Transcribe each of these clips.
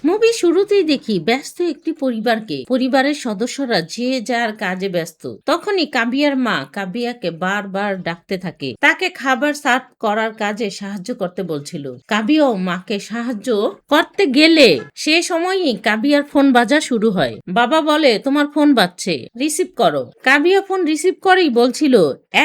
Movie শুরুতেই দেখি ব্যস্ত একটি পরিবারের সদস্যরা যে যার কাজে ব্যস্ত। তখনই কাবিয়ার মা কাবিয়াকে বারবার ডাকতে থাকে, তাকে খাবার সার্ভ করার কাজে সাহায্য করতে বলছিল। কাবিয়াও মাকে সাহায্য করতে গেলে সে সময়ই কাবিয়ার ফোন বাজা শুরু হয়। বাবা বলে, তোমার ফোন বাজছে, রিসিভ করো। কাবিয়া ফোন রিসিভ করেই বলছিল,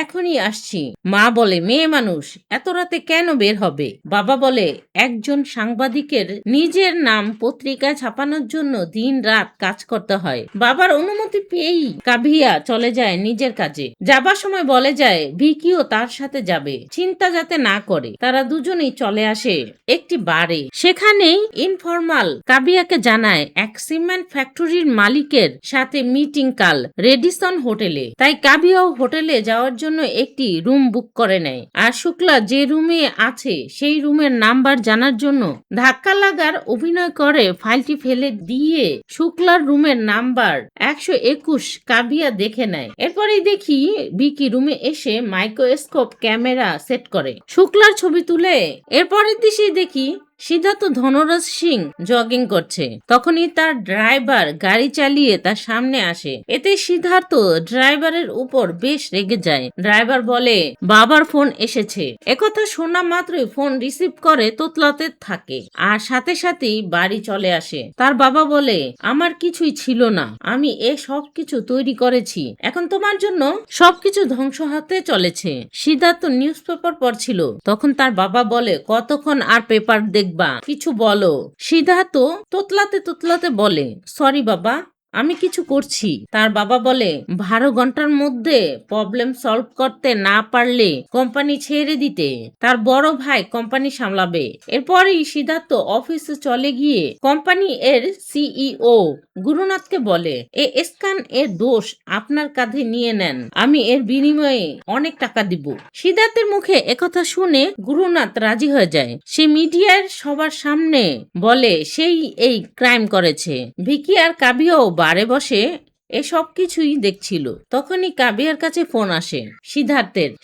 এখনই আসছি। মা বলে, মেয়ে মানুষ এত রাতে কেন বের হবে? বাবা বলে, একজন সাংবাদিকের নিজের নাম পত্রিকায় ছাপানোর জন্য দিন রাত কাজ করতে হয়। বাবার অনুমতি পেয়েই কাবিয়া চলে যায় নিজের কাজে। যাবার সময় বলে যায় ভিকিও তার সাথে যাবে, চিন্তা যাতে না করে। তারা দুজনেই চলে আসে একটি বারে। সেখানেই ইনফরমাল কাবিয়াকে জানায় এক সিমেন্ট ফ্যাক্টরির মালিকের সাথে মিটিং কাল রেডিসন হোটেলে। তাই কাবিয়াও হোটেলে যাওয়ার জন্য একটি রুম বুক করে নেয়। আর শুক্লা যে রুমে আছে সেই রুমের নাম্বার জানার জন্য ধাক্কা লাগার অভিনয় করে ফাইলটি ফেলে দিয়ে শুক্লার রুমের নাম্বার 121 কাবিয়া দেখে নেয়। এরপরেই দেখি ভিকি রুমে এসে মাইক্রোস্কোপ ক্যামেরা সেট করে শুক্লার ছবি তুলে। এরপরের দৃশ্যে দেখি সিদ্ধার্থ ধনরাজ সিং জগিং করছে। তখনই তার ড্রাইভার গাড়ি চালিয়ে তার সামনে আসে। এতে সিদ্ধার্থ ড্রাইভারের উপর বেশ রেগে যায়। ড্রাইভার বলে, বাবার ফোন এসেছে। একথা শোনা মাত্রই ফোন রিসিভ করে তোতলাতে থাকে আর সাথে সাথেই বাড়ি চলে আসে। তার বাবা বলে, আমার কিছুই ছিল না, আমি সব কিছু তৈরি করেছি, এখন তোমার জন্য সবকিছু ধ্বংস হতে চলেছে। সিদ্ধার্থ নিউজ পেপার পড়ছিল। তখন তার বাবা বলে, কতক্ষণ আর পেপার দেখবা, কিছু বলো। সিদ্ধার্থ তোতলাতে বলে, সরি বাবা, আমি কিছু করছি। তার বাবা বলে, 12 ঘন্টার মধ্যে প্রবলেম সলভ করতে না পারলে কোম্পানি ছেড়ে দিতে। তার বড় ভাই কোম্পানি সামলাবে। এরপরই সিদ্ধার্থ অফিসে চলে গিয়ে কোম্পানি এর সিইও গুরুনাথকে বলে, স্ক্যান এর দোষ আপনার কাঁধে নিয়ে নেন, আমি এর বিনিময়ে অনেক টাকা দিব। সিদ্ধার্থের মুখে একথা শুনে গুরুনাথ রাজি হয়ে যায়। সে মিডিয়ার সবার সামনে বলে সেই এই ক্রাইম করেছে। ভিকি আর কাবিয়াও বারে বসে এসব কিছুই দেখছিল। তখনই কাবিয়ার কাছে ফোন আসে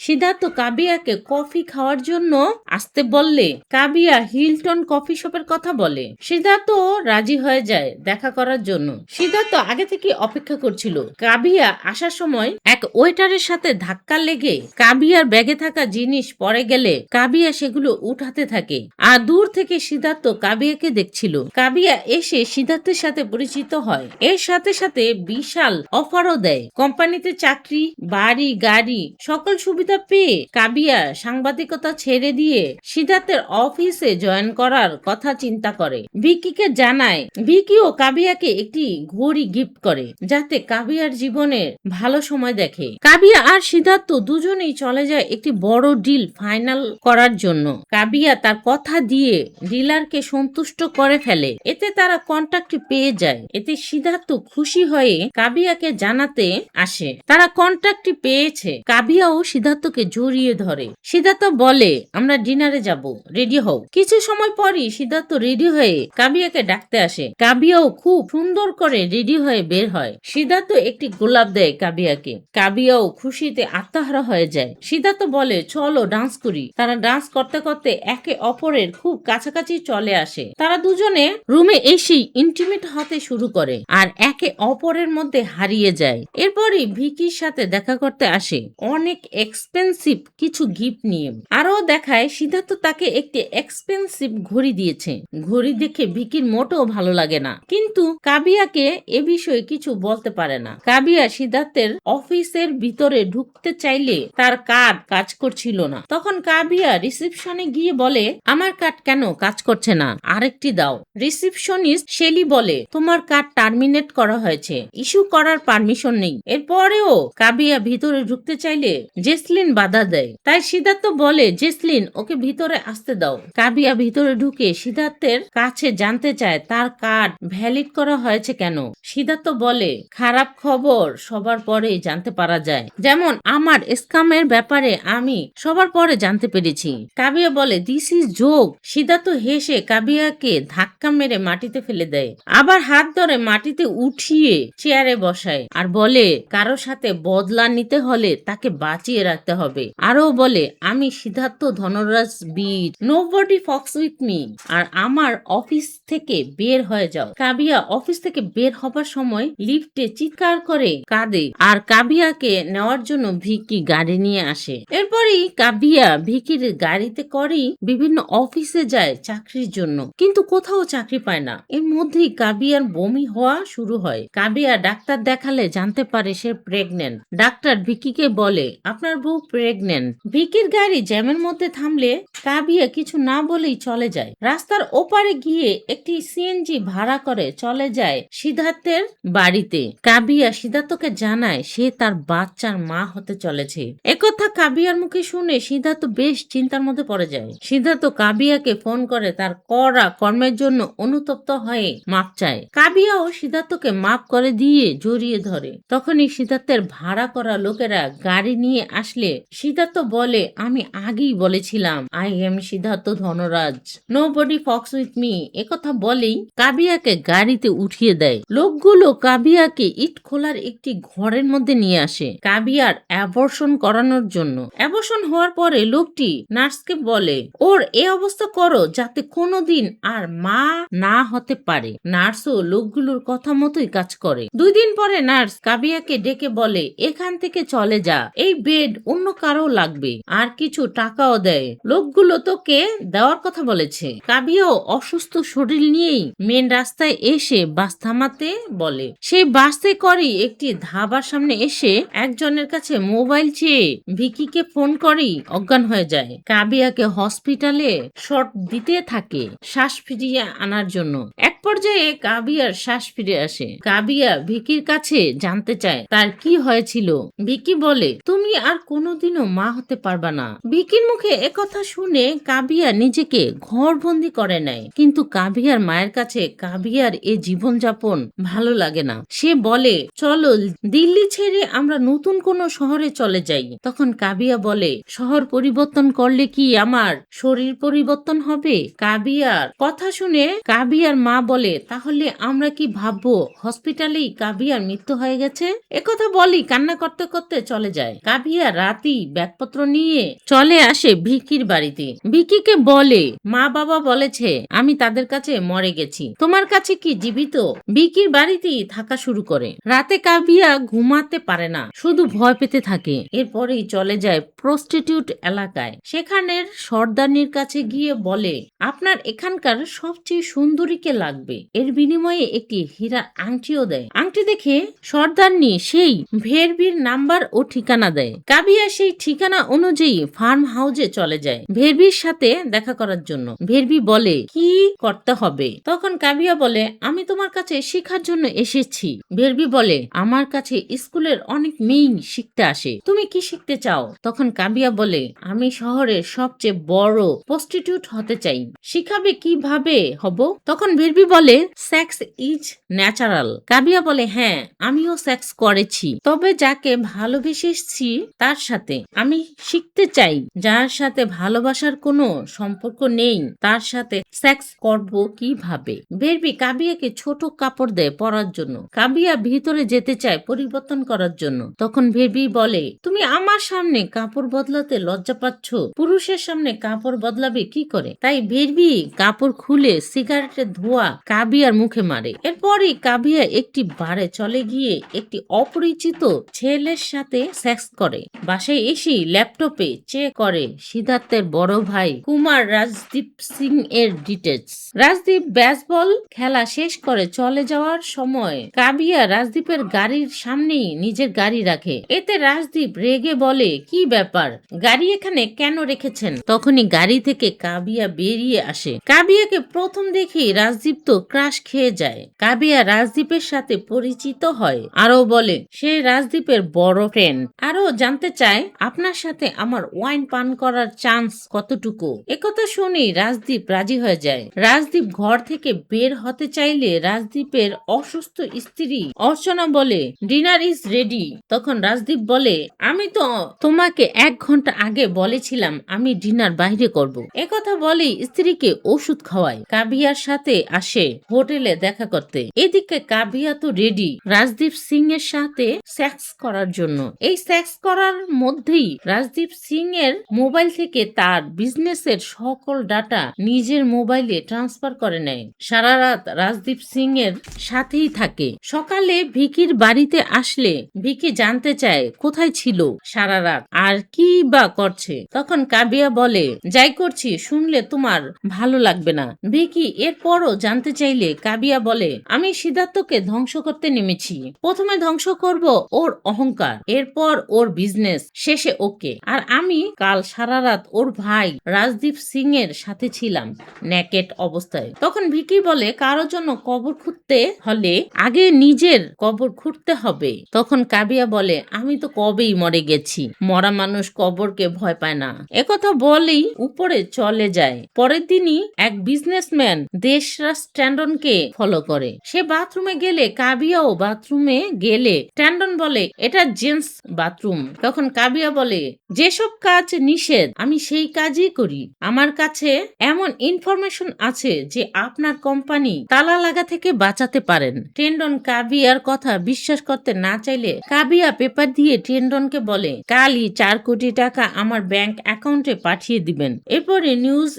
সিদ্ধার্থ কাবিয়াকে কফি খাওয়ার জন্য আসতে বললে কাবিয়া হিলটন কফি শপের কথা বলে। সিদ্ধার্থ রাজি হয়ে যায় দেখা করার জন্য। সিদ্ধার্থ আগে থেকে অপেক্ষা করছিল। কাবিয়া আসার সময় এক ওয়েটারের সাথে ধাক্কা লেগে কাবিয়ার ব্যাগে থাকা জিনিস পড়ে গেলে কাবিয়া সেগুলো উঠাতে থাকে। আর দূর থেকে সিদ্ধার্থ কাবিয়াকে দেখছিল। কাবিয়া এসে সিদ্ধার্থের সাথে পরিচিত হয়। এর সাথে সাথে বিশাল অফারও দেয়, কোম্পানিতে চাকরি, বাড়ি, গাড়ি, সকল সুবিধা পেয়ে কাবিয়া সাংবাদিকতা ছেড়ে দিয়ে সিদ্ধার্থের অফিসে জয়েন করার কথা চিন্তা করে। ভিকিকে জানায়। ভিকিও কাবিয়াকে একটি ঘড়ি গিফট করে যাতে কাবিয়ার জীবনের ভালো সময় দেখে। কাবিয়া আর সিদ্ধার্থ দুজনেই চলে যায় একটি বড় ডিল ফাইনাল করার জন্য। কাবিয়া তার কথা দিয়ে ডিলারকে সন্তুষ্ট করে ফেলে। এতে তারা কন্ট্রাক্টটি পেয়ে যায়। এতে সিদ্ধার্থ খুশি হয়ে কাবিয়াকে জানাতে আসে তারা কন্ট্রাক্টটি পেয়েছে। কাবিয়াও সিদ্ধার্থকে জড়িয়ে ধরে। সিদ্ধার্থ বলে, আমরা ডিনারে যাব, রেডি হও। কিছু সময় পরই সিদ্ধার্থ রেডি হয়ে কাবিয়াকে ডাকতে আসে। কাবিয়াও খুব সুন্দর করে রেডি হয়ে বের হয়। সিদ্ধার্থ একটি গোলাপ দেয় কাবিয়াকে। কাবিয়াও খুশিতে আত্মহারা হয়ে যায়। সিদ্ধার্থ বলে, চলো ডান্স করি। তারা ডান্স করতে করতে একে অপরের খুব কাছাকাছি চলে আসে। তারা দুজনে রুমে এসেই ইন্টিমেট হতে শুরু করে আর একে অপরের মধ্যে হারিয়ে যায়। এরপরই ভিকির সাথে দেখা করতে আসে অনেক এক্সপেন্সিভ কিছু গিফট নিয়ে। আরো দেখায় সিদ্ধার্থ তাকে একটি এক্সপেন্সিভ ঘড়ি দিয়েছে। ঘড়ি দেখে ভিকির মোটেও ভালো লাগে না, কিন্তু কাবিয়াকে এ বিষয়ে কিছু বলতে পারে না। কাবিয়া সিদ্ধার্থের অফিসের ভিতরে ঢুকতে চাইলে তার কার্ড কাজ করছিল না। তখন কাবিয়া রিসেপশনে গিয়ে বলে, আমার কার্ড কেন কাজ করছে না, আরেকটি দাও। রিসেপশনিস্ট শেলি বলে, তোমার কার্ড টার্মিনেট করা হয়েছে, ইস্যু করার পারমিশন নেই। এরপরেও কাবিয়া ভিতরে ঢুকতে চাইলে জেসলিন বাধা দেয়। তাই সিদ্ধার্থ বলে, জেসলিন ওকে ভিতরে আসতে দাও। কাবিয়া ভিতরে ঢুকে সিদ্ধার্থের কাছে জানতে চায় তার কার্ড ভ্যালিড করা হয়েছে কেন। সিদ্ধার্থ বলে, খারাপ খবর সবার পরে জানতে পারা যায়, যেমন আমার স্ক্যামের ব্যাপারে আমি সবার পরে জানতে পেরেছি। কাবিয়া বলে, দিস ইজ জোক। সিদ্ধার্থ হেসে কাবিয়াকে ধাক্কা মেরে মাটিতে ফেলে দেয়, আবার হাত ধরে মাটিতে উঠিয়ে চেয়ারে চেয়ারে বসায় আর বলে কারো সাথে বদলা নিতে হলে তাকে বাঁচিয়ে রাখতে হবে। আরো বলে আমি সিদ্ধার্থ ধনরাজ বীর, নোবডি ফক্স উইথ মি, আর আমার অফিস থেকে বের হয়ে যাও। কাবিয়া অফিস থেকে বের হবার সময় লিফটে চিৎকার করে কাঁদে আর কাবিয়াকে নেওয়ার জন্য ভিকি গাড়ি নিয়ে আসে। এরপরই কাবিয়া ভিকির গাড়িতে করেই বিভিন্ন অফিসে যায় চাকরির জন্য, কিন্তু কোথাও চাকরি পায় না। এর মধ্যেই কাবিয়ার বমি হওয়া শুরু হয়। কাবিয়া ডাক্তার দেখালে জানতে পারে সে প্রেগনেন্ট। ডাক্তার ভিকিকে বলে আপনার বউ প্রেগনেন্ট। ভিকির গাড়ি জ্যামের মধ্যে থামলে কাবিয়া কিছু না বলেই চলে যায়। রাস্তার ওপারে গিয়ে একটি সিএনজি ভাড়া করে চলে যায় সিদ্ধার্থের বাড়িতে। কাবিয়া সিদ্ধার্থকে জানায় সে তার বাচ্চার মা হতে চলেছে। একথা কাবিয়ার মুখে শুনে সিদ্ধার্থ বেশ চিন্তার মধ্যে পড়ে যায়। সিদ্ধার্থ কাবিয়াকে ফোন করে তার করা কর্মের জন্য অনুতপ্ত হয়ে মাপ চায়। কাবিয়াও সিদ্ধার্থকে মাপ করে দিয়ে জড়িয়ে ধরে। তখনই সিদ্ধার্থের ভাড়া করা লোকেরা গাড়ি নিয়ে আসলে সিদ্ধার্থ বলে আমি আগেই বলেছিলাম I am Siddharth Dhanraj, nobody fucks with me. একথা বলেই কাবিয়াকে গাড়িতে উঠিয়ে দেয়। লোকগুলো কাবিয়াকে ইট খোলার একটি ঘরের মধ্যে নিয়ে আসে কাবিয়ার অ্যাবর্শন করানোর জন্য। অ্যাবর্শন হওয়ার পরে লোকটি নার্সকে বলে ওর এ অবস্থা করো যাতে কোনোদিন আর মা না হতে পারে। নার্সও লোকগুলোর কথা মতোই কাজ করে। 2 দিন পরে নার্স কাবিয়াকে ডেকে বলে এখান থেকে চলে যা, এই বেড অন্য কারো লাগবে, আর কিছু টাকাও দেয়। লোকগুলো তোকে দেওয়ার কথা বলেছে। কাবিয়াও অসুস্থ শরীর নিয়েই মেন রাস্তায় এসে বাস থামাতে বলে। সেই বাসে করে একটি ধাবার সামনে এসে একজনের কাছে মোবাইল চেয়ে ভিকিকে ফোন করেই অজ্ঞান হয়ে যায়। কাবিয়াকে হসপিটালে শর্ট দিতে থাকে শ্বাস ফিরিয়ে আনার জন্য। এক পর্যায়ে কাবিয়ার শ্বাস ফিরে আসে। কাবিয়া ভিকির কাছে জানতে চায় তার কি হয়েছিল। ভিকি বলে তুমি আর কোনোদিনও মা হতে পারবা না। ভিকির মুখে একথা শুনে কাবিয়া নিজেকে ঘরবন্দি করে নেয়, কিন্তু কাবিয়ার মায়ের কাছে কাবিয়ার এ জীবনযাপন ভালো লাগে না। সে বলে চলো দিল্লি ছেড়ে আমরা নতুন কোনো শহরে চলে যাই। তখন কাবিয়া বলে শহর পরিবর্তন করলে কি আমার শরীর পরিবর্তন হবে? কাবিয়ার কথা শুনে কাবিয়ার মা বলে তাহলে আমরা কি ভাববো হসপিটালেই কাবিয়ার মৃত্যু হয়ে গেছে? একথা বলি কান্না করতে করতে চলে যায়। কাবিয়া রাতেই ব্যাগপত্র নিয়ে চলে আসে ভিকির বাড়িতে। ভিকিকে বলে মা বাবা বলেছে আমি তাদের কাছে মরে গেছি, তোমার কাছে কি জীবিত? ভিকির বাড়িতেই থাকা শুরু করে। রাতে কাবিয়া ঘুমাতে পারে না, শুধু ভয় পেতে থাকে। এরপরেই চলে যায় প্রস্টিটিউট এলাকায়। সেখানের সর্দারনির কাছে গিয়ে বলে আপনার এখানকার সবচেয়ে সুন্দরীকে লাগবে। এর বিনিময়ে একটি হীরা আংটিও দেয়। আংটি দেখে সর্দারনি সেই ভেরবির নাম্বার ও ঠিকানা দেয়। কাবিয়া সেই ঠিকানা অনুযায়ী ফার্ম হাউসে চলে যায় ভেরবির সাথে দেখা করার জন্য। ভেরবি বলে কি করতে হবে? তখন কাবিয়া বলে আমি তোমার কাছে শেখার জন্য এসেছি। ভেরবি বলে আমার কাছে স্কুলের অনেক মেয়ে শিখতে আসে, তুমি কি শিখতে চাও? তখন কাবিয়া বলে আমি শহরের সবচেয়ে বড় প্রস্টিটিউট হতে চাই, শিখাবে কিভাবে হব? তখন ভেরবি বলে সেক্স ইজ ন্যাচারাল। কাবিয়া বলে হ্যাঁ আমিও সেক্স করেছি, তবে যাকে ভালোবেসেছি তার সাথে। আমি শিখতে চাই যার সাথে ভালোবাসার কোনো সম্পর্ক নেই তার সাথে সেক্স করব কিভাবে। ভেরবি কাবিয়াকে ছোট কাপড় দেয় পরার জন্য। কাবিয়া ভিতরে যেতে চায় পরিবর্তন করার জন্য। তখন ভেরবি বলে তুমি আমার সামনে কাপড় বদলাতে লজ্জা পাচ্ছ, পুরুষের সামনে কাপড় বদলাবে কি করে? তাই ভেরবি কাপড় খুলে সিগারেটের ধোঁয়া কাবিয়ার মুখে মারে। এরপরই কাবিয়া একটি বারে চলে গিয়ে একটি অপরিচিত ছেলের সাথে সেক্স করে। বাসায় এসে ল্যাপটপে চেক করে সিদ্ধার্থের বড় ভাই কুমার রাজদীপ সিং এর ডিটেলস। রাজদীপ বেসবল খেলা শেষ করে চলে যাওয়ার সময় কাবিয়া রাজদীপের গাড়ির সামনেই নিজের গাড়ি রাখে। এতে রাজদীপ রেগে বলে কি ব্যাপার, গাড়ি এখানে কেন রেখেছেন? তখনই গাড়ি থেকে কাবিয়া বেরিয়ে আসে। কাবিয়াকে প্রথম দেখি রাজদীপ তো ক্রাশ খেয়ে যায়। কাবিয়া রাজদীপের সাথে পরিচিত হয়, আরো বলে সে রাজদীপের বড় ফ্রেন্ড। আরো জানতে চায় আপনার সাথে আমার ওয়াইন পান করার চান্স কতটুকু। একথা শুনে রাজদীপ রাজি হয়ে যায়। রাজদীপ ঘর থেকে বের হতে চাইলে রাজদীপের অসুস্থ স্ত্রী অর্চনা বলে ডিনার ইজ রেডি। তখন রাজদীপ বলে আমি তো তোমাকে 1 ঘন্টা আগে বলেছিলাম আমি ডিনার বাইরে করব। একথা বলেই স্ত্রীকে ওষুধ খাওয়ায়। কাবিয়ার সাথে আসে হোটেলে দেখা করতে। এদিকে কাবিয়া তো রেডি রেডি রাজদীপ সিং এর সাথে সেক্স করার জন্য। এই সেক্স করার মধ্যেই রাজদীপ সিং এর মোবাইল থেকে তার বিজনেসের সকল ডাটা নিজের মোবাইলে ট্রান্সফার করে নেয়। সারা রাত রাজদীপ সিং এর সাথেই থাকে। সকালে ভিকির বাড়িতে আসলে ভিকি জানতে চায় কোথায় ছিল সারা রাত আর কি বা করছে। তখন কাবিয়া বলে, যাই করছি শুনলে তোমার ভালো লাগবে না। ভিকি এরপরও জানতে চাইলে কাবিয়া বলে, আমি সিদ্ধার্থকে ধ্বংস করতে নেমেছি। প্রথমে ধ্বংস করব ওর অহংকার, এরপর ওর বিজনেস, শেষে ওকে। আর আমি কাল সারা রাত ওর ভাই রাজদীপ সিং এর সাথে ছিলাম নেকেট অবস্থায়। তখন ভিকি বলে, কারো জন্য কবর খুঁড়তে হলে আগে নিজের কবর খুঁড়তে হবে। তখন কাবিয়া বলে, আমি তো কবেই মরে গেছি, মরা মানুষ কবরকে ভয় পায় না। একথা বলেই উপরে চলে যায়। পরের দিনই এক বিজনেসম্যান দেশরাজ ট্যান্ডনকে ফলো করে। সে বাথরুমে গেলে কাবিয়াও বাথরুমে গেলে ট্যান্ডন বলে, এটা জেন্টস বাথরুম। তখন কাবিয়া বলে, যেসব কাজ নিষেধ আমি সেই কাজই করি। আমার কাছে এমন ইনফরমেশন আছে যে আপনার কোম্পানি তালা লাগা থেকে বাঁচাতে পারেন। টেন্ডন কাবিয়ার কথা বিশ্বাস করতে না চাইলে কাবিয়া পেপার দিয়ে টেন্ডনকে বলে, কালই 4 কোটি টাকা আমার ব্যাংক অ্যাকাউন্টে পাঠিয়ে দিবেন। এরপরে নিউজ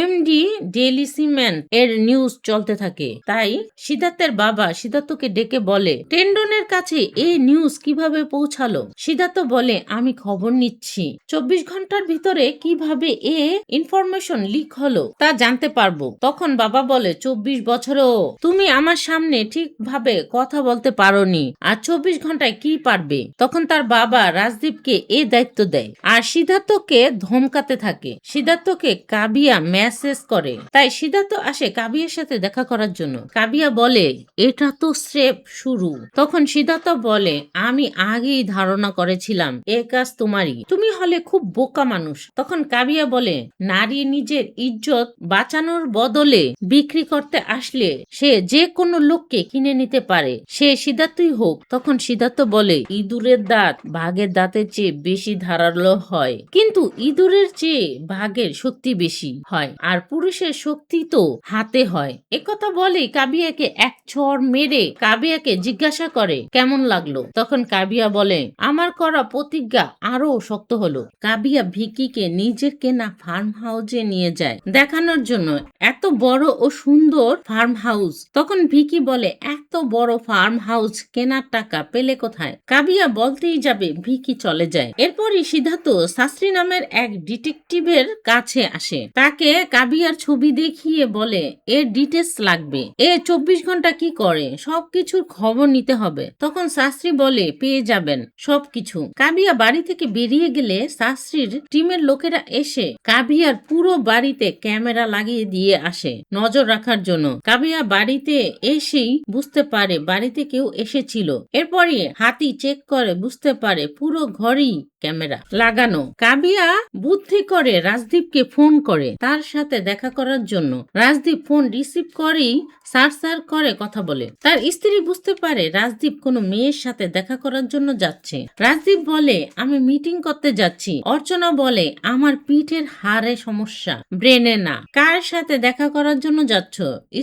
এমডি ডেইলি সিমেন্ট এর নিউজ চলতে থাকে। তাই সিদ্ধার্থের বাবা সিদ্ধার্থকে ডেকে বলে, টেন্ডনের কাছে এই নিউজ কিভাবে পৌঁছালো? সিদ্ধার্থ বলে, আমি খবর নিচ্ছি। 24 ঘন্টার ভিতরে কিভাবে এ ইনফরমেশন লিক হলো তা জানতে পারবো। তখন বাবা বলে, 24 বছরেও তুমি আমার সামনে ঠিকভাবে কথা বলতে পারোনি, আর 24 ঘন্টায় কি পারবে? তখন তার বাবা রাজদীপকে এ দায়িত্ব দেয় আর সিদ্ধার্থকে ধমকাতে থাকে। সিদ্ধার্থকে কাবিয়া মেসেজ করে, তাই সিদ্ধার্থ আসে কাবিয়ার সাথে দেখা করার জন্য। কাবিয়া বলে, এটা তো স্রেফ শুরু। তখন সিদ্ধার্থ বলে, আমি আগেই ধারণা করেছিলাম এ কাজ তোমারই, তুমি হলে খুব বোকা মানুষ। তখন কাবিয়া বলে, নারী নিজের ইজ্জত বাঁচানোর বদলে বিক্রি করতে আসলে সে যে কোনো লোককে কিনে নিতে পারে, সে সিদ্ধার্থই হোক। তখন সিদ্ধার্থ বলে, ইঁদুরের দাঁত বাঘের দাঁতের চেয়ে বেশি ধারালো হয়, কিন্তু ইঁদুরের চেয়ে বাঘের শক্তি বেশি হয়, আর পুরুষের শক্তি তো হাতে হয়। একথা বলে কাবিয়াকে এক চড় মেরে কাবিয়াকে জিজ্ঞাসা করে, কেমন লাগলো? তখন কাবিয়া বলে, আমার করা প্রতিজ্ঞা আরো শক্ত হলো। কাবিয়া ভিকিকে নিজের কেনা ফার্ম হাউসে নিয়ে যায় দেখানোর জন্য, এত বড় ও সুন্দর ফার্ম হাউস। তখন ভিকি বলে, এত বড় ফার্ম হাউস কেনার টাকা পেলে কোথায়? কাবিয়া বলতেই যাবে, ভিকি চলে যায়। এরপরই সিদ্ধার্থ শাস্ত্রী নামের এক ডিটেকটিভের কাছে আসে। তাকে কাবিয়ার ছবি দেখিয়ে বলে, এর ডিটেলস লাগবে। এ 24 ঘন্টা কি করে সবকিছুর খবর নিতে হবে। তখন শাস্ত্রী বলে, পেয়ে যাবেন সবকিছু। কাবিয়া বাড়ি থেকে বেরিয়ে গেলে শাস্ত্রীর টিমের লোকেরা এসে কাবিয়ার পুরো বাড়িতে ক্যামেরা লাগিয়ে দিয়ে আসে নজর রাখার জন্য। কাবিয়া বাড়িতে এসেই বুঝতে পারে বাড়িতে কেউ এসেছিল। এরপরই হাতি চেক করে বুঝতে পারে পুরো ঘরই ক্যামেরা লাগানো। কাবিয়া বুদ্ধি করে রাজদীপকে ফোন করে তার সাথে দেখা করার জন্য। রাজদীপ ফোন রিসিভ করেই সার করে কথা বলে। তার স্ত্রী বুঝতে পারে রাজদীপ কোনো মেয়ের সাথে দেখা করার জন্য যাচ্ছে। রাজদীপ বলে, আমি মিটিং করতে যাচ্ছি। অর্চনা বলে, আমার পিঠের হাড়ে সমস্যা, ব্রেনে না। কার সাথে দেখা করার জন্য যাচ্ছ?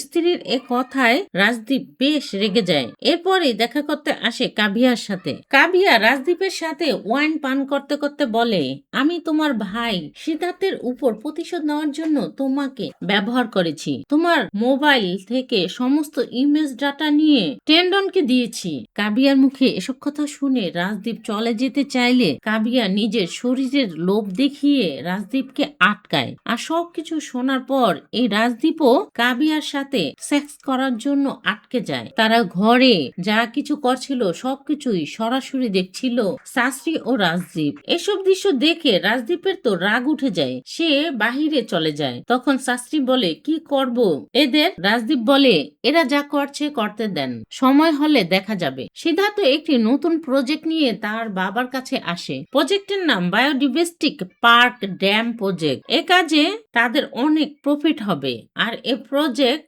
স্ত্রীর এ কথায় রাজদীপ বেশ রেগে যায়। এরপরে দেখা করতে আসে কাবিয়ার সাথে। কাবিয়া রাজদীপের সাথে ওয়াইন পান করতে করতে বলে, আমি তোমার ভাই সিদ্ধার্থের উপর প্রতিশোধ নেওয়ার জন্য তোমাকে ব্যবহার করেছি। তোমার মোবাইল থেকে সমস্ত ইমেজ ডাটা নিয়ে টেন্ডনকে দিয়েছি। কাবিয়ার মুখে এসব কথা শুনে রাজদীপ চলে যেতে চাইলে কাবিয়া নিজের শরীরের লোভ দেখিয়ে রাজদীপকে আটকায়। আর সবকিছু শোনার পর এই রাজদীপও কাবিয়ার সাথে সেক্স করার জন্য আটকে যায়। তারা ঘরে যা কিছু করছিল সবকিছুই সরাসরি দেখছিল শাস্ত্রী ও রাজদীপ। এসব দৃশ্য দেখে রাজদীপের তো রাগ উঠে যায়, সে বাহিরে চলে যায়। তখন শাস্ত্রী বলে, কি করব এদের? রাজদীপ বলে, এরা যা করছে করতে দেন, সময় হলে দেখা যাবে। সিদ্ধার্থ একটি নতুন প্রজেক্ট নিয়ে তার বাবার কাছে আসে। প্রজেক্টের নাম বায়োডিভার্সিটি পার্ক ড্যাম প্রজেক্ট। এ কাজে তাদের অনেক প্রফিট হবে আর এ প্রজেক্ট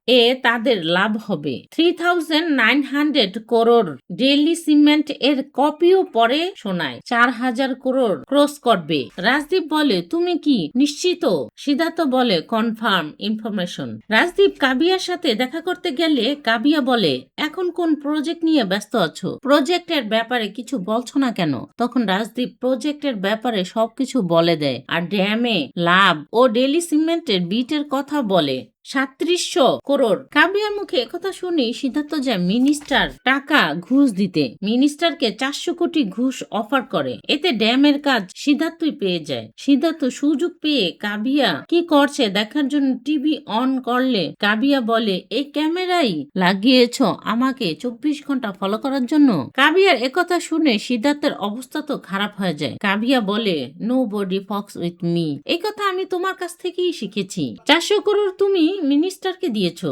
তাদের লাভ হবে। 3900 করোড়। ডেইলি সিমেন্ট এর কপিও পরে শোনায় 4000 করোড় ক্রস করবে। রাজদীপ বলে, তুমি কি নিশ্চিত? সিদ্ধার্থ বলে, কনফার্ম ইনফরমেশন। রাজদীপ কাবিয়ার সাথে দেখা করতে গেলে কাবিয়া বলে, এখন কোন প্রজেক্ট নিয়ে ব্যস্ত আছো? প্রজেক্টের ব্যাপারে কিছু বলছো না কেন? তখন রাজদীপ প্রজেক্টের ব্যাপারে সবকিছু বলে দেয় আর ড্যামে লাভ ও ডেলি সিমেন্টের বিটের কথা বলে। ৩৭০০ করোড়। কাবিয়ার মুখে একথা শুনি সিদ্ধার্থ যায় মিনিস্টার টাকা ঘুষ দিতে। মিনিস্টারকে ৪০০ কোটি ঘুষ অফার করে। এতে ড্যামের কাজ সিদ্ধার্থই পেয়ে যায়। সিদ্ধার্থ সুযোগ পেয়ে কাবিয়া কি করছে দেখার জন্য টিভি অন করলে কাবিয়া বলে, এই ক্যামেরাই লাগিয়েছ আমাকে ২৪ ঘন্টা ফলো করার জন্য? কাবিয়ার একথা শুনে সিদ্ধার্থের অবস্থা তো খারাপ হয়ে যায়। কাবিয়া বলে, nobody fucks with me. এই কথা আমি তোমার কাছ থেকেই শিখেছি। ৪০০ করোড় তুমি মিনিস্টারকে দিয়েছো,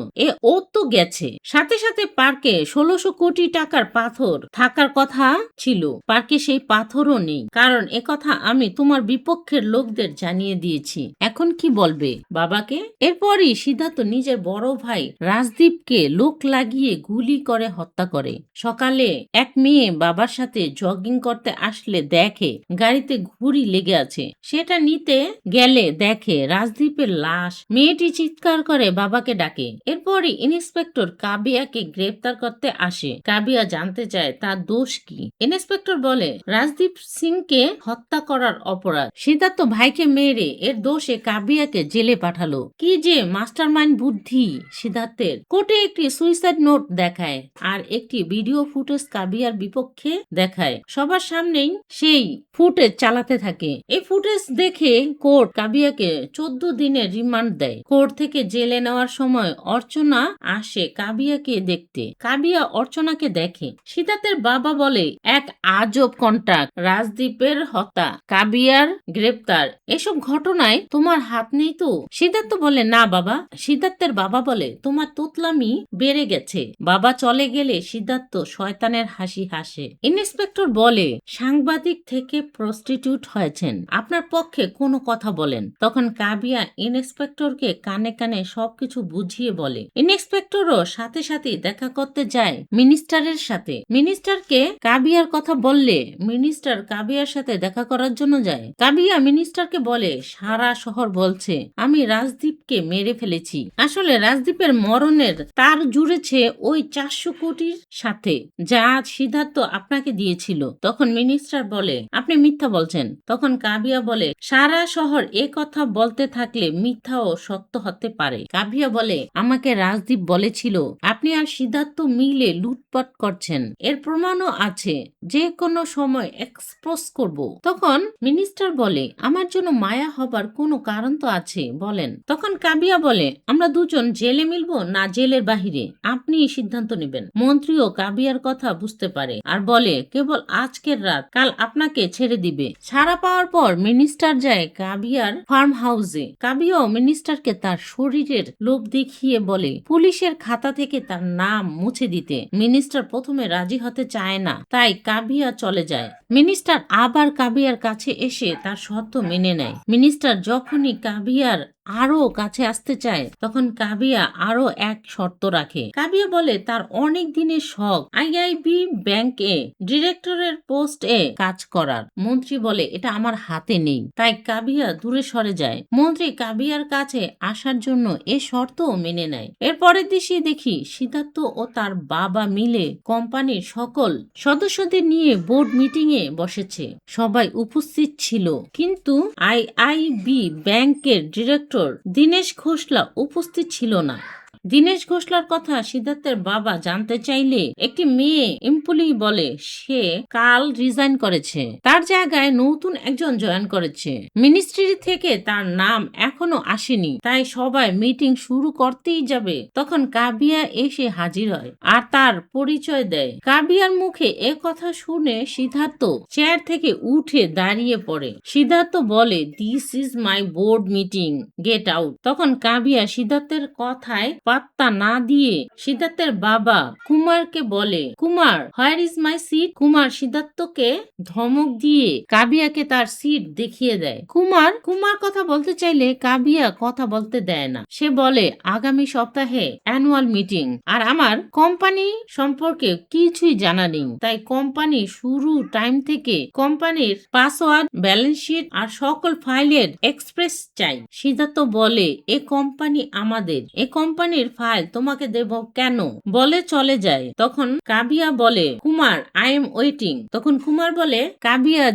ও তো গেছে। সাথে সাথে পার্কে ১৬০০ কোটি টাকার পাথর থাকার কথা ছিল, পার্কে সেই পাথরও নেই। কারণ একথা আমি তোমার বিপক্ষের লোকদের জানিয়ে দিয়েছি। এখন কি বলবে বাবাকে? এরপরই সিদ্ধার্থ নিজের বড় ভাই রাজদীপকে লোক লাগিয়ে গুলি করে হত্যা করে। সকালে এক মেয়ে বাবার সাথে জগিং করতে আসলে দেখে গাড়িতে ঘুড়ি লেগে আছে। সেটা নিতে গেলে দেখে রাজদীপের লাশ। মেয়েটি চিৎকার করে বাবাকে ডাকে। এরপরই ইন্সপেক্টর কাবিয়াকে গ্রেফতার করতে আসে। কাবিয়া জানতে চায় তার দোষ কি। ইন্সপেক্টর বলে, রাজদীপ সিংকে হত্যা করার অপরাধ। সিদ্ধার্থ ভাইকে মেরে এর দোষে কাবিয়াকে জেলে পাঠালো। কি যে মাস্টারমাইন্ড বুদ্ধি সিদ্ধার্থের। কোর্টে একটি সুইসাইড নোট দেখায় আর একটি ভিডিও ফুটেজ কাবিয়ার বিপক্ষে দেখায়। সবার সামনেই সেই ফুটেজ চালাতে থাকে। এই ফুটেজ দেখে কোর্ট কাবিয়াকে ১৪ দিনের রিমান্ড দেয়। কোর্ট থেকে জেলে নেওয়ার সময় অর্চনা আসে কাবিয়াকে দেখতে। কাবিয়া অর্চনাকে দেখে। সিদ্ধার্থের বাবা বলে, এক আজব কন্ট্রাক্ট, রাজদীপের হত্যা, কাবিয়ার গ্রেপ্তার, এসব ঘটনায় তোমার হাত নেই তো? সিদ্ধার্থ বলে, না বাবা। সিদ্ধার্থের বাবা বলে, তোমার তোতলামি বেড়ে গেছে। বাবা চলে গেলে সিদ্ধার্থ শয়তানের হাসি হাসে। ইন্সপেক্টর বলে, সাংবাদিক থেকে প্রস্টিটিউট হয়েছেন, আপনার পক্ষে কোনো কথা বলেন। তখন কাবিয়া ইন্সপেক্টরকে কানে কানে সবকিছু বুঝিয়ে বলে। ইন্সপেক্টরও সাথে সাথে দেখা করতে যায় মিনিস্টারের সাথে। মিনিস্টারকে কাবিয়ার কথা বললে মিনিস্টার কাবিয়ার সাথে দেখা করার জন্য যায়। কাবিয়া মিনিস্টারকে বলে, সারা শহর বলছে আমি রাজদীপকে মেরে ফেলেছি। আসলে রাজদীপের মরণের তার জুড়েছে ওই ৪০০ কোটির সাথে, যা সিদ্ধার্থ আপনাকে দিয়েছিল। তখন মিনিস্টার বলে, আপনি মিথ্যা বলছেন। তখন কাবিয়া বলে, সারা শহর এ কথা বলতে থাকলে মিথ্যাও সত্য হতে পারে। কাবিয়া বলে, আমাকে রাজদীপ বলেছিল আপনি আর সিদ্ধার্থ মিলে লুটপাট করছেন, এর প্রমাণও আছে, যে কোনো সময় এক্সপোজ করব। তখন মিনিস্টার বলে, আমার জন্য মায়া হবার কোনো কারণ তো আছে, বলেন। তখন কাবিয়া বলে, আমরা দুজন জেলে মিলবো না জেলের বাহিরে, আপনি সিদ্ধান্ত নেবেন। মন্ত্রীও কাবিয়ার কথা বুঝতে পারে আর বলে, কেবল আজকের রাত, কাল আপনাকে ছেড়ে দিবে। ছাড়া পাওয়ার পর মিনিস্টার যায় কাবিয়ার ফার্ম হাউসে। কাবিয়াও মিনিস্টারকে তার শরীরের লোভ দেখিয়ে বলে পুলিশের খাতা থেকে তার নাম মুছে দিতে। মিনিস্টার প্রথমে রাজি হতে চায় না, তাই কাবিয়া চলে যায়। মিনিস্টার আবার কাবিয়ার কাছে এসে তার শর্ত মেনে নেয়। মিনিস্টার যখনই কাবিয়ার আরো কাছে আসতে চায় তখন কাবিয়া আরো এক শর্ত রাখে। কাবিয়া বলে তার অনেক দিনের শখ আইআইবি ব্যাংকে ডিরেক্টরের পোস্টে কাজ করার। মন্ত্রী বলে, এটা আমার হাতে নেই। তাই কাবিয়া দূরে সরে যায়। মন্ত্রী কাবিয়ার কাছে আসার জন্য এ শর্তও মেনে নেয়। এর পরের দিনই দেখি সিদ্ধার্থ ও তার বাবা মিলে কোম্পানির সকল সদস্যদের নিয়ে বোর্ড মিটিং এ বসেছে। সবাই উপস্থিত ছিল, কিন্তু আইআইবি ব্যাংকের ডিরেক্টর দীনেশ খোসলা উপস্থিত ছিল না। দীনেশ ঘোষলার কথা সিদ্ধার্থের বাবা জানতে চাইলে একটি মেয়ে এমপ্লয়ি বলে সে কাল রিজাইন করেছে, তার জায়গায় নতুন একজন জয়েন করেছে। মিনিস্ট্রি থেকে তার নাম এখনো আসেনি, তাই সবাই মিটিং শুরু করতেই যাবে তখন কাবিয়া এসে হাজির হয় আর তার পরিচয় দেয়। কাবিয়ার মুখে এ কথা শুনে সিদ্ধার্থ চেয়ার থেকে উঠে দাঁড়িয়ে পড়ে। সিদ্ধার্থ বলে, this is my board meeting, get out. তখন কাবিয়া সিদ্ধার্থের কথায় পাত্তা না দিয়ে সিদ্ধার্থের বাবা কুমারকে বলে, Kumar, where is my seat? Kumar সিদ্ধার্থকে ধমক দিয়ে কাবিয়াকে তার সিট দেখিয়ে দেয়। কুমার কথা বলতে চাইলে কাবিয়া কথা বলতে দেয় না। সে বলে, আগামী সপ্তাহে অ্যানুয়াল মিটিং, আর আমার কোম্পানি সম্পর্কে কিছুই জানা নেই, তাই কোম্পানি শুরু টাইম থেকে কোম্পানির পাসওয়ার্ড, ব্যালেন্স শিট আর সকল ফাইলের এক্সপ্রেস চাই। সিদ্ধার্থ বলে, এ কোম্পানি আমাদের, এ কোম্পানি কোম্পানির ফাইল তোমাকে দেব কেন? বলে চলে যায়। তখন কাবিয়া বলে, কুমার আই এম ওয়েটিং। তখন কুমার বলে, কাবিয়া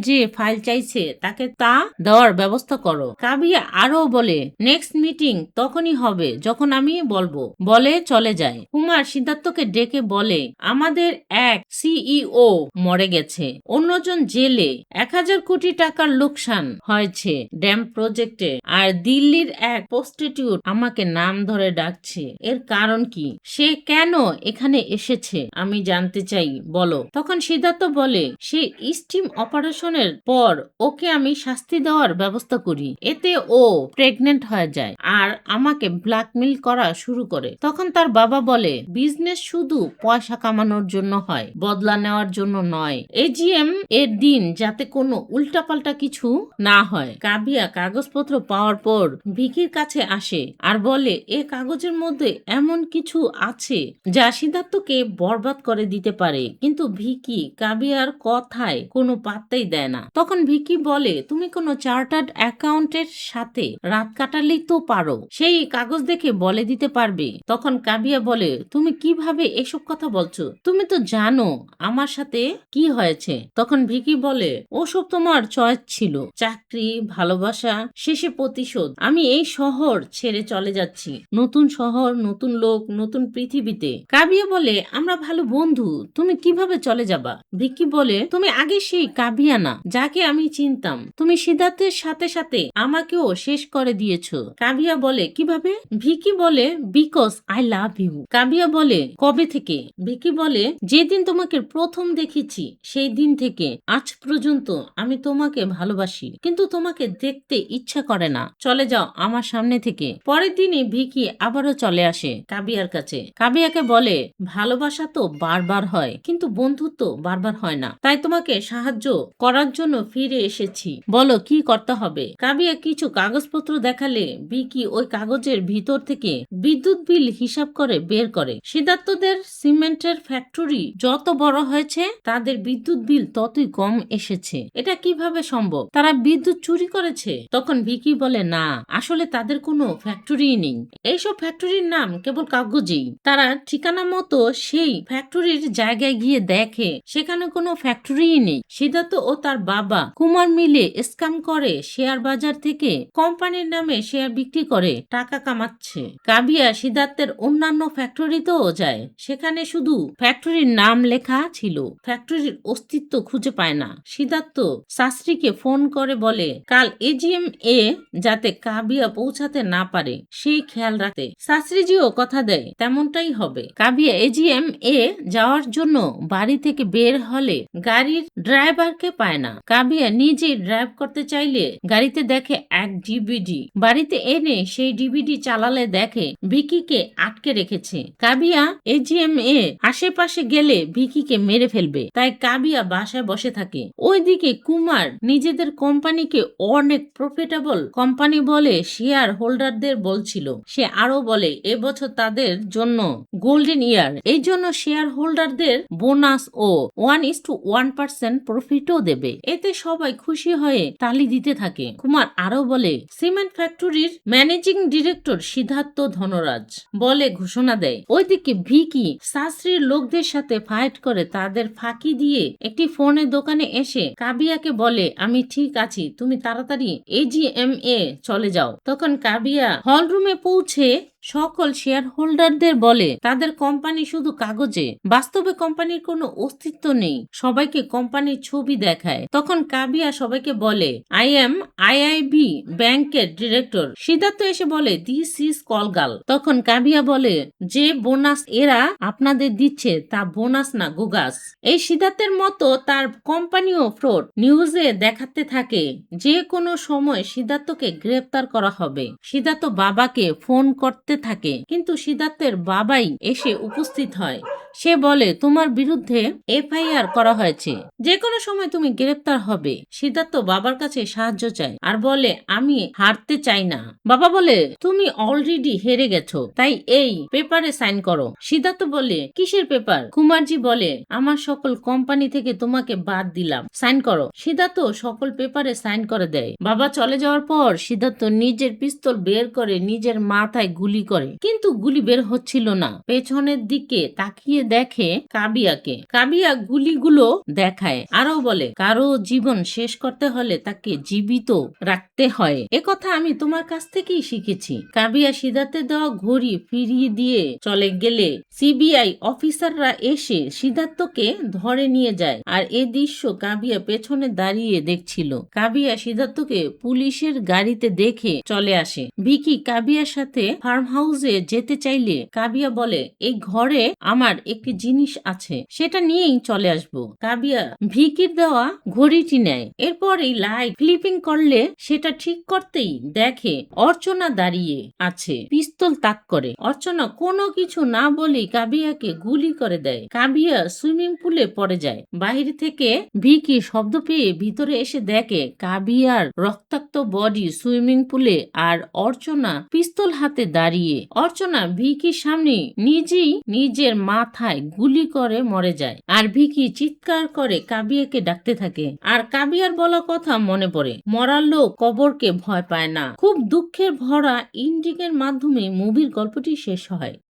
যে ফাইল চাইছে তাকে তা দেওয়ার ব্যবস্থা করো। কাবিয়া আরো বলে, নেক্সট মিটিং তখনই হবে যখন আমি বলবো। বলে চলে যায়। কুমার সিদ্ধার্থকে ডেকে বলে, আমাদের এক সিইও মরে গেছে, অন্যজন জেলে, 1000 কোটি টাকার লোকসান হয়েছে ড্যাম প্রজেক্টে, আর দিল্লির এক প্রস্টিটিউট আমাকে নাম ধরে ডাকছে। এর কারণ কি? সে কেন এখানে এসেছে আমি জানতে চাই, বলো। তখন সিদ্ধার্থ বলে, সে স্টিম অপারেশনের পর ওকে আমি শাস্তি দেওয়ার ব্যবস্থা করি, এতে ও প্রেগনেন্ট হয়ে যায় আর আমাকে ব্ল্যাকমেল করা শুরু করে। তখন তার বাবা বলে, বিজনেস শুধু পয়সা কামানোর জন্য হয়, বদলা নেওয়ার জন্য নয়। এজিএম এর দিন যাতে কোনো উল্টাপাল্টা কিছু না হয়। কাবিয়া কাগজপত্র পাওয়ার পর ভিকির কাছে আসে আর বলে, এ কাগজের মধ্যে এমন কিছু আছে যা সিদ্ধার্থকে বরবাদ করে দিতে পারে। কিন্তু ভিকি কাবিয়ার কথায় কোনো পাত্তাই দেয় না। তখন ভিকি বলে, তুমি কোনো চার্টার্ড অ্যাকাউন্টের সাথে রাত কাটালেই তো পারো, সেই কাগজ দেখে বলে দিতে পারবে। তখন কাবিয়া বলে, তুমি কিভাবে এসব কথা বলছো? তুমি তো জানো আমার সাথে কি হয়েছে। তখন ভিকি বলে, ওসব তোমার চয়েস ছিল, চাকরি, ভালোবাসা, শেষে প্রতিশোধ। আমি এই শহর ছেড়ে চলে যাচ্ছি, নতুন শহর, নতুন লোক, নতুন পৃথিবীতে। কাবিয়া বলে, আমরা ভালো বন্ধু, তুমি কিভাবে চলে যাবা? ভিকি বলে, তুমি আগে সেই কাবিয়া না যাকে আমি চিনতাম। তুমি সিদ্ধার্থের সাথে সাথে আমাকেও শেষ করে দিয়েছো। কাবিয়া বলে, কিভাবে? ভিকি বলে, বিকজ আই লাভ ইউ। কাবিয়া বলে, কবে থেকে? ভিকি বলে, যেদিন তোমাকে প্রথম দেখেছি সেই দিন থেকে আজ পর্যন্ত আমি তোমাকে ভালোবাসি, কিন্তু তোমাকে দেখতে ইচ্ছা করে না, চলে যাও আমার সামনে থেকে। পরের দিনই ভিকি আবারও চলে আসে কাবিয়ার কাছে। কাবিয়াকে বলে, ভালোবাসা তো বারবার হয়, কিন্তু বন্ধুত্ব বারবার হয় না, তাই তোমাকে সাহায্য করার জন্য ফিরে এসেছি, বলো কি করতে হবে। কাবিয়া কিছু কাগজপত্র দেখালে ভিকি ওই কাগজের ভিতর থেকে বিদ্যুৎ বিল হিসাব করে বের করে। সিদ্ধার্থদের সিমেন্টের ফ্যাক্টরি যত বড় হয়েছে তাদের বিদ্যুৎ বিল ততই কম এসেছে। এটা কিভাবে সম্ভব? তারা বিদ্যুৎ চুরি করেছে? তখন ভিকি বলে, না, আসলে তাদের কোনো ফ্যাক্টরি নেই, এইসব ফ্যাক্টরির নাম কেবল কাগজেই। তারা ঠিকানা মতো সেই ফ্যাক্টরির জায়গায় গিয়ে দেখে সেখানে কোনো ফ্যাক্টরি নেই। সিদ্ধার্থ ও তার বাবা কুমার মিলে স্ক্যাম করে শেয়ার বাজার থেকে কোম্পানির নামে শেয়ার বিক্রি করে টাকা কামাচ্ছে। কাবিয়া সিদ্ধার্থের অন্যান্য ফ্যাক্টরিতেও যায়, সেখানে শুধু ফ্যাক্টরির নাম লেখা ছিল, ফ্যাক্টরির অস্তিত্ব খুঁজে পায় না। সিদ্ধার্থ শাস্ত্রীকে ফোন করে বলে, কাল এজিএম এ যাতে কাবিয়া পৌঁছাতে না পারে সেই খেয়াল রাখতে। শাস্ত্রীজিও কথা দেয় তেমনটাই হবে। কাবিয়া এজিএম এ যাওয়ার জন্য বাড়ি থেকে বের হলে গাড়ির ড্রাইভারকে পায় না। কাবিয়া নিজেই ড্রাইভ করতে চাইলে গাড়িতে দেখে এক ডিভিডি। বাড়িতে এনে সেই ডিভিডি চালালে দেখে ভিকিকে আটকে রেখেছে। কাবিয়া এজিএম এ আশেপাশে গেলে ভিকিকে মেরে ফেলবে, তাই কাবিয়া বাসায় বসে থাকে। ওইদিকে কুমার নিজেদের কোম্পানিকে অনেক প্রফিটেবল কোম্পানি বলে শেয়ার হোল্ডারদের বলছিল। সে আরো বলে, এবছর তাদের জন্য গোল্ডেন ইয়ার, এই জন্য শেয়ার হোল্ডারদের বোনাস ও 1:1% প্রফিটও দেবে। এতে সবাই খুশি হয়ে তালি দিতে থাকে। কুমার আরো বলে, সিমেন্ট ফ্যাক্টরির ম্যানেজিং ডিরেক্টর সিদ্ধার্থ ধনরাজ বলে ঘোষণা দেয়। ওইদিকে ভিকি শাস্ত্রীর লোকদের সাথে ফাইট করে তাদের ফাঁকি দিয়ে একটি ফোনের দোকানে এসে কাবিয়াকে বলে, আমি ঠিক আছি, তুমি তাড়াতাড়ি এজিএম এ চলে যাও। তখন কাবিয়া হল রুমে পৌঁছে সকল শেয়ার হোল্ডারদের বলে, তাদের কোম্পানি শুধু কাগজে, বাস্তবে কোম্পানির কোনো অস্তিত্ব নেই। সবাইকে কোম্পানির ছবি দেখায়। তখন কাবিয়া সবাইকে বলে, আই এম আইআইবি ব্যাংকের ডিরেক্টর। সিদ্ধার্থ এসে বলে, দিস ইজ কলগাল। তখন কাবিয়া বলে, যে বোনাস এরা আপনাদের দিচ্ছে তা বোনাস না, গোগাস। এই সিদ্ধার্থের মতো তার কোম্পানিও ফ্রড নিউজে দেখাতে থাকে, যে কোনো সময় সিদ্ধার্থকে গ্রেফতার করা হবে। সিদ্ধার্থ বাবাকে ফোন করতে থাকে, কিন্তু সিদ্ধার্থের বাবাই এসে উপস্থিত হয়। সে বলে তোমার বিরুদ্ধে এফআইআর করা হয়েছে, যে কোনো সময় তুমি গ্রেপ্তার হবে। সিদ্ধার্থ বাবার কাছে সাহায্য চায় আর বলে আমি হারতে চাই না। বাবা বলে তুমি অলরেডি হেরে গেছো, তাই এই পেপারে সাইন করো। সিদ্ধার্থ বলে কিসের পেপার? কুমারজি বলে আমার সকল কোম্পানি থেকে তোমাকে বাদ দিলাম, সাইন করো। সিদ্ধার্থ সকল পেপারে সাইন করে দেয়। বাবা চলে যাওয়ার পর সিদ্ধার্থ নিজের পিস্তল বের করে নিজের মাথায় গুলি করে, কিন্তু গুলি বের হচ্ছিল না। পেছনের দিকে তাকিয়ে দেখে কাবিয়াকে। কাবিয়া গুলিগুলো দেখায়, আরো বলে কারো জীবন শেষ করতে হলে তাকে জীবিত রাখতে হয়। একথা আমি তোমার কাছ থেকেই শিখেছি। কাবিয়া সিদ্ধার্থের দেওয়া ঘড়ি ফিরিয়ে দিয়ে চলে গেলে সিবিআই অফিসাররা এসে সিদ্ধার্থকে ধরে নিয়ে যায়। আর এই দৃশ্য কাবিয়া পেছনে দাঁড়িয়ে দেখছিল। কাবিয়া সিদ্ধার্থকে পুলিশের গাড়িতে দেখে চলে আসে। ভিকি কাবিয়ার সাথে ফার্ম হাউসে যেতে চাইলে কাবিয়া বলে এই ঘরে আমার একটি জিনিস আছে, সেটা নিয়েই চলে আসবো। কাবিয়া ভিকির দেওয়া ঘড়িটি নেয়। এরপর এই লাইট ফ্লিপিং করলে সেটা ঠিক করতেই দেখে অর্চনা দাঁড়িয়ে আছে, পিস্তল তাক করে। অর্চনা কোনো কিছু না বলেই কাবিয়াকে গুলি করে দেয়। কাবিয়া সুইমিং পুলে পড়ে যায়। বাহির থেকে ভিকি শব্দ পেয়ে ভিতরে এসে দেখে কাবিয়ার রক্তাক্ত বডি সুইমিং পুলে আর অর্চনা পিস্তল হাতে দাঁড়িয়ে। অর্চনা ভিকির সামনে নিজেই নিজের মাথায় গুলি করে মরে যায়। আর ভিকি চিৎকার করে কাবিয়াকে ডাকতে থাকে। আর কাবিয়ার বলা কথা মনে পড়ে, মরার লোক কবরকে ভয় পায় না। খুব দুঃখের ভরা ইন্ডিংয়ের মাধ্যমে মুভির গল্পটি শেষ হয়।